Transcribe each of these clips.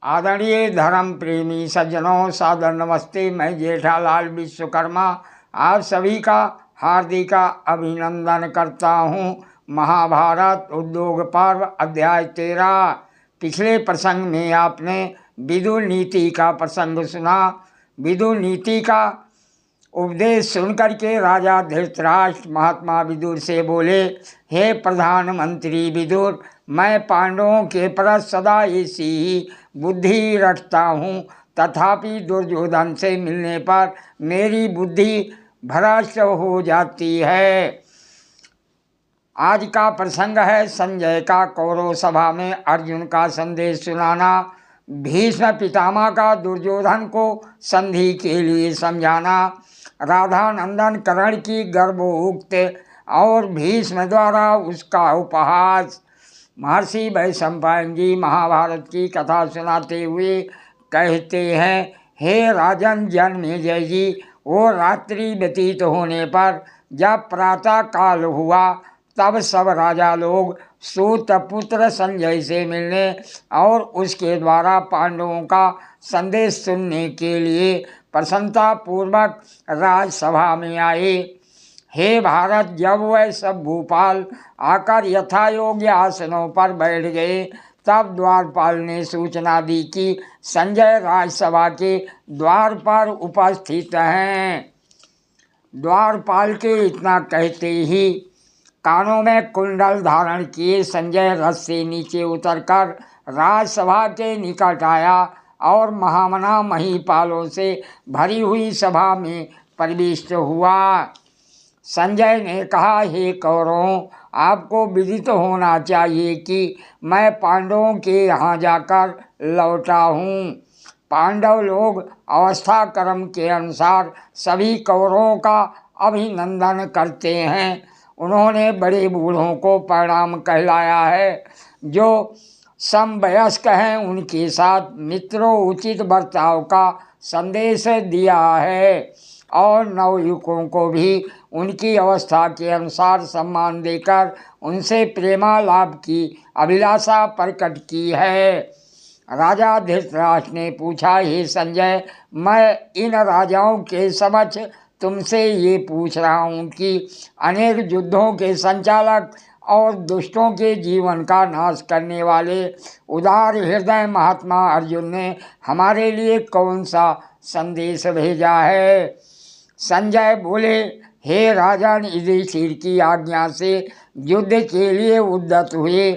आदरणीय धर्म प्रेमी सज्जनों, सादर नमस्ते। मैं जेठालाल विश्वकर्मा आप सभी का हार्दिक अभिनंदन करता हूँ। महाभारत उद्योग पर्व अध्याय 13। पिछले प्रसंग में आपने विदुर नीति का प्रसंग सुना। विदुर नीति का उपदेश सुनकर के राजा धृतराष्ट्र महात्मा विदुर से बोले, हे प्रधानमंत्री विदुर, मैं पांडवों के प्रति सदा ऐसी ही बुद्धि रखता हूँ, तथापि दुर्योधन से मिलने पर मेरी बुद्धि भ्रष्ट हो जाती है। आज का प्रसंग है संजय का कौरव सभा में अर्जुन का संदेश सुनाना, भीष्म पितामह का दुर्योधन को संधि के लिए समझाना, राधा नंदन कर्ण की गर्भोक्त और भीष्म द्वारा उसका उपहास। महर्षि वैशंपायन जी महाभारत की कथा सुनाते हुए कहते हैं, हे राजन जन्मेजय जी, वो रात्रि व्यतीत होने पर जब प्रातः काल हुआ तब सब राजा लोग सूत पुत्र संजय से मिलने और उसके द्वारा पांडवों का संदेश सुनने के लिए प्रसन्नता पूर्वक राजसभा में आए। हे भारत, जब वह सब भूपाल आकर यथा योग्य आसनों पर बैठ गए तब द्वारपाल ने सूचना दी कि संजय राजसभा के द्वार पर उपस्थित हैं। द्वारपाल के इतना कहते ही कानों में कुंडल धारण किए संजय रथ से नीचे उतरकर राजसभा के निकट आया और महामना महीपालों से भरी हुई सभा में प्रविष्ट हुआ। संजय ने कहा, हे कौरवों, आपको विदित होना चाहिए कि मैं पांडवों के यहाँ जाकर लौटा हूँ। पांडव लोग अवस्था क्रम के अनुसार सभी कौरवों का अभिनंदन करते हैं। उन्होंने बड़े बूढ़ों को प्रणाम कहलाया है। जो समवयस्क हैं उनके साथ मित्रों उचित बर्ताव का संदेश दिया है और नवयुवकों को भी उनकी अवस्था के अनुसार सम्मान देकर उनसे प्रेमालाप की अभिलाषा प्रकट की है। राजा धृतराष्ट्र ने पूछा, हे संजय, मैं इन राजाओं के समक्ष तुमसे ये पूछ रहा हूँ कि अनेक युद्धों के संचालक और दुष्टों के जीवन का नाश करने वाले उदार हृदय महात्मा अर्जुन ने हमारे लिए कौन सा संदेश भेजा है। संजय बोले, हे राजन, युधिष्ठिर की आज्ञा से युद्ध के लिए उद्यत हुए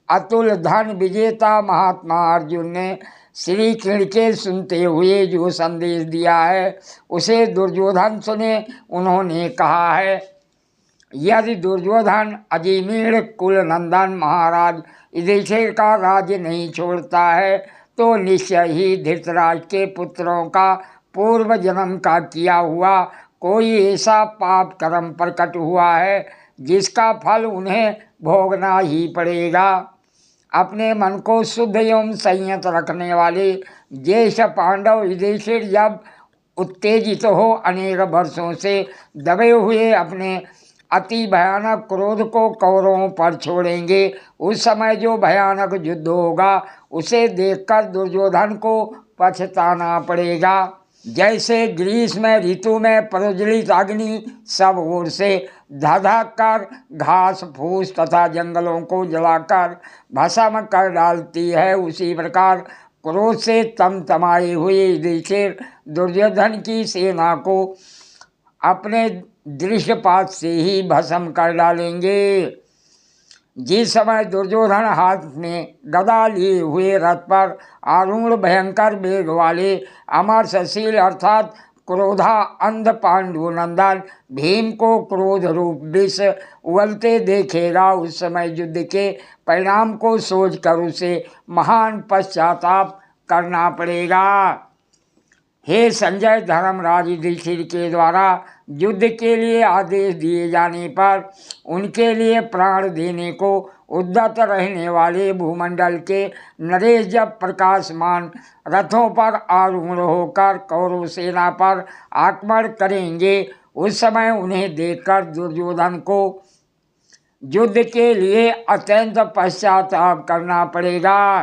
अतुल धन विजेता महात्मा अर्जुन ने श्री कृष्ण के सुनते हुए जो संदेश दिया है उसे दुर्योधन सुने। उन्होंने कहा है, यदि दुर्योधन अजीमीण कुल नंदन महाराज युधिष्ठिर का राज्य नहीं छोड़ता है तो निश्चय ही धृतराष्ट्र के पुत्रों का पूर्व जन्म का किया हुआ कोई ऐसा पाप कर्म प्रकट हुआ है जिसका फल उन्हें भोगना ही पड़ेगा। अपने मन को शुद्ध एवं संयत रखने वाले ज्येष्ठ पांडव युधिष्ठिर जब उत्तेजित हो अनेक वर्षों से दबे हुए अपने अति भयानक क्रोध को कौरवों पर छोड़ेंगे, उस समय जो भयानक युद्ध होगा उसे देखकर दुर्योधन को पछताना पड़ेगा। जैसे ग्रीष्म ऋतु में प्रज्वलित अग्नि सब ओर से धधक कर घास फूस तथा जंगलों को जलाकर भस्म कर डालती है, उसी प्रकार क्रोध से तमतमाए हुए युधिष्ठिर दुर्योधन की सेना को अपने दृष्टिपात से ही भस्म कर डालेंगे। जिस समय दुर्योधन हाथ में गदा लिए हुए रथ पर आरूढ़ भयंकर वेग वाले अमर सशील अर्थात क्रोधा अंध पांडुनंदन भीम को क्रोध रूप विष उगलते देखेगा, उस समय युद्ध के परिणाम को सोचकर उसे महान पश्चाताप करना पड़ेगा। हे संजय, धर्मराज युधिष्ठिर के द्वारा युद्ध के लिए आदेश दिए जाने पर उनके लिए प्राण देने को उद्यत रहने वाले भूमंडल के नरेश जब प्रकाशमान रथों पर आरूढ़ होकर कौरव सेना पर आक्रमण करेंगे, उस समय उन्हें देखकर दुर्योधन को युद्ध के लिए अत्यंत पश्चाताप करना पड़ेगा।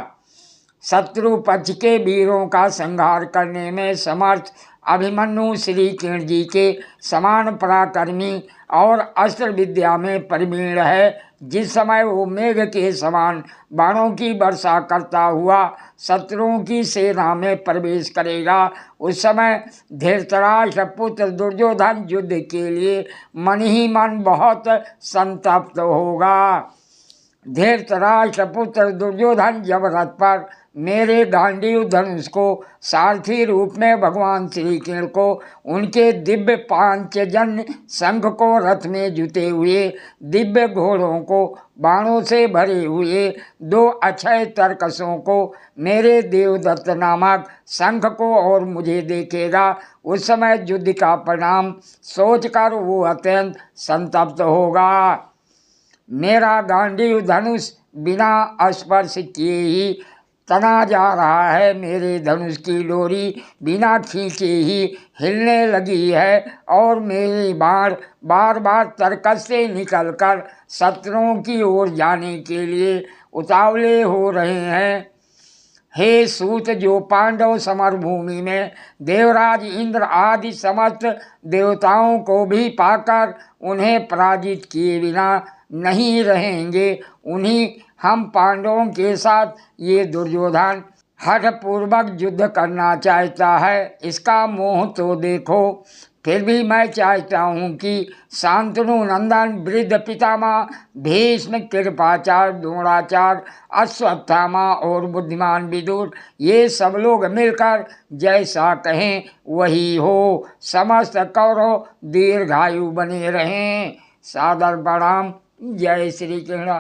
शत्रु पक्ष के वीरों का संहार करने में समर्थ अभिमन्यु श्री कृष्ण जी के समान पराक्रमी और अस्त्र विद्या में प्रवीण है। जिस समय वो मेघ के समान बाणों की वर्षा करता हुआ शत्रुओं की सेना में प्रवेश करेगा, उस समय धृतराष्ट्र पुत्र दुर्योधन युद्ध के लिए मन ही मन बहुत संतप्त होगा। धृतराष्ट्र पुत्र दुर्योधन जब रथ पर मेरे गांडीव धनुष को सारथी रूप में भगवान श्री कृष्ण को उनके दिव्य पांचजन्य संघ को रथ में जुटे हुए दिव्य घोड़ों को बाणों से भरे हुए 2 अक्षय तरकसों को मेरे देवदत्त नामक संघ को और मुझे देखेगा, उस समय युद्ध का परिणाम सोचकर वो अत्यंत संतप्त होगा। मेरा गांडीव धनुष बिना स्पर्श किए ही तना जा रहा है, मेरे धनुष की डोरी बिना खींचे ही हिलने लगी है और मेरे बाण बार बार तरकस से निकलकर शत्रुओं की ओर जाने के लिए उतावले हो रहे हैं। हे सूत, जो पांडव समरभूमि में देवराज इंद्र आदि समस्त देवताओं को भी पाकर उन्हें पराजित किए बिना नहीं रहेंगे, उन्हीं हम पांडवों के साथ ये दुर्योधन हठपूर्वक युद्ध करना चाहता है। इसका मोह तो देखो। फिर भी मैं चाहता हूँ कि शांतनु नंदन वृद्ध पितामह भीष्म कृपाचार्य द्रोणाचार्य अश्वत्थामा और बुद्धिमान विदुर ये सब लोग मिलकर जैसा कहें वही हो। समस्त कौरव दीर्घायु बने रहें। सादर प्रणाम। जय श्री कृष्ण।